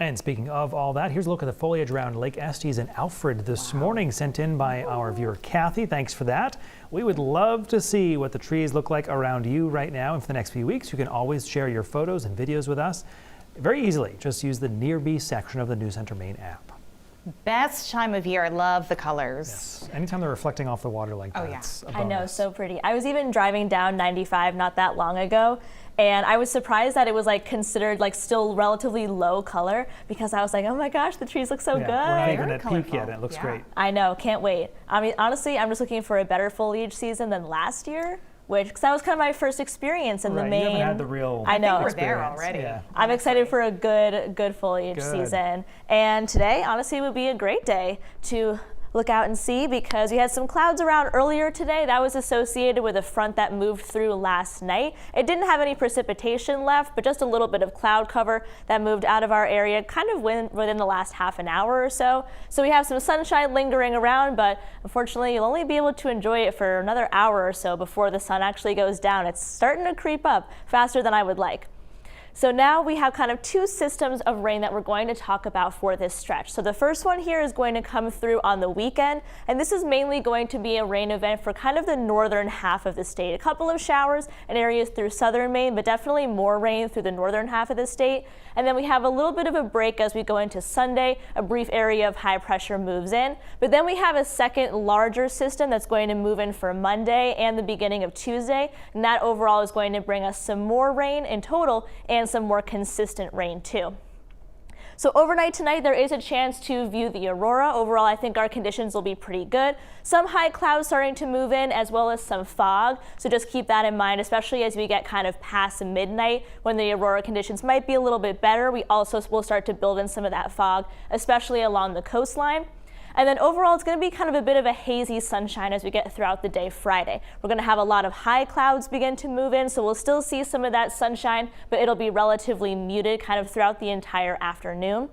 And speaking of all that, here's a look at the foliage around Lake Estes and Alfred this morning, sent in by our viewer Kathy. Thanks for that. We would love to see what the trees look like around you right now. And for the next few weeks, you can always share your photos and videos with us very easily. Just use the Nearby section of the News Center Maine app. Best time of year. I love the colors. Yes. Anytime they're reflecting off the water like that, it's a bonus. I know, so pretty. I was even driving down 95 not that long ago, and I was surprised that it was like considered like still relatively low color, because I was like, oh my gosh, the trees look so good. We're not even Very at colorful. peak yet, and it looks great. I know, can't wait. I mean, honestly, I'm just looking for a better foliage season than last year, because that was kind of my first experience in the Maine. You haven't had the real I know. We're there already. Yeah. I'm excited for a good foliage season. And today, honestly, would be a great day to look out and see, because we had some clouds around earlier today. That was associated with a front that moved through last night. It didn't have any precipitation left, but just a little bit of cloud cover that moved out of our area kind of within the last half an hour or so. So we have some sunshine lingering around, but unfortunately you'll only be able to enjoy it for another hour or so before the sun actually goes down. It's starting to creep up faster than I would like. So now we have kind of two systems of rain that we're going to talk about for this stretch. So the first one here is going to come through on the weekend, and this is mainly going to be a rain event for kind of the northern half of the state. A couple of showers in areas through southern Maine, but definitely more rain through the northern half of the state. And then we have a little bit of a break as we go into Sunday. A brief area of high pressure moves in, but then we have a second larger system that's going to move in for Monday and the beginning of Tuesday, and that overall is going to bring us some more rain in total and some more consistent rain too. So overnight tonight, there is a chance to view the aurora. Overall, I think our conditions will be pretty good. Some high clouds starting to move in, as well as some fog. So just keep that in mind, especially as we get kind of past midnight, when the aurora conditions might be a little bit better. We also will start to build in some of that fog, especially along the coastline. And then overall, it's going to be kind of a bit of a hazy sunshine as we get throughout the day Friday. We're going to have a lot of high clouds begin to move in, so we'll still see some of that sunshine, but it'll be relatively muted kind of throughout the entire afternoon.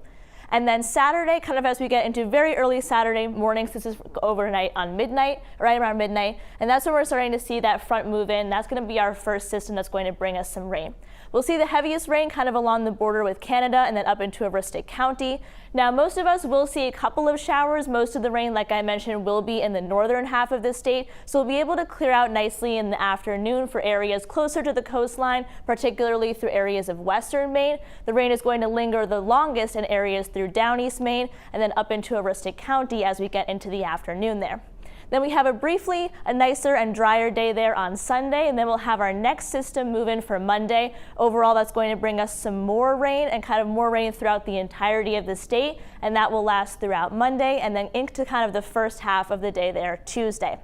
And then Saturday, kind of as we get into very early Saturday mornings, this is overnight on midnight, right around midnight, and that's when we're starting to see that front move in. That's going to be our first system that's going to bring us some rain. We'll see the heaviest rain kind of along the border with Canada and then up into Aroostook County. Now, most of us will see a couple of showers. Most of the rain, like I mentioned, will be in the northern half of the state, so we'll be able to clear out nicely in the afternoon for areas closer to the coastline, particularly through areas of western Maine. The rain is going to linger the longest in areas through down east Maine and then up into Aroostook County as we get into the afternoon there. Then we have a nicer and drier day there on Sunday, and then we'll have our next system move in for Monday. Overall, that's going to bring us some more rain and kind of more rain throughout the entirety of the state, and that will last throughout Monday and then into kind of the first half of the day there Tuesday.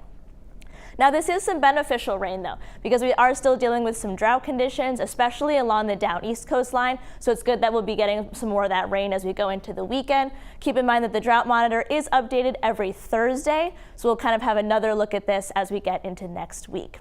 Now, this is some beneficial rain, though, because we are still dealing with some drought conditions, especially along the down east coastline. So it's good that we'll be getting some more of that rain as we go into the weekend. Keep in mind that the drought monitor is updated every Thursday, so we'll kind of have another look at this as we get into next week.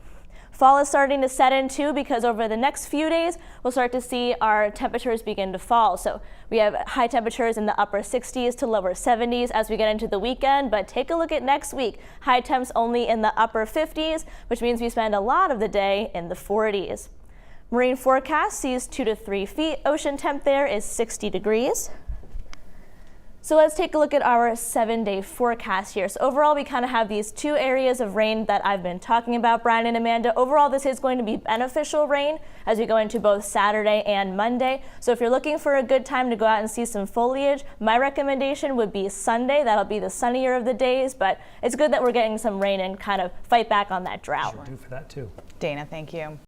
Fall is starting to set in too, because over the next few days, we'll start to see our temperatures begin to fall. So we have high temperatures in the upper 60s to lower 70s as we get into the weekend, but take a look at next week. High temps only in the upper 50s, which means we spend a lot of the day in the 40s. Marine forecast sees 2 to 3 feet. Ocean temp there is 60 degrees. So let's take a look at our 7-day forecast here. So overall, we kind of have these two areas of rain that I've been talking about, Brian and Amanda. Overall, this is going to be beneficial rain as we go into both Saturday and Monday. So if you're looking for a good time to go out and see some foliage, my recommendation would be Sunday. That'll be the sunnier of the days, but it's good that we're getting some rain and kind of fight back on that drought. Sure do for that too. Dana, thank you.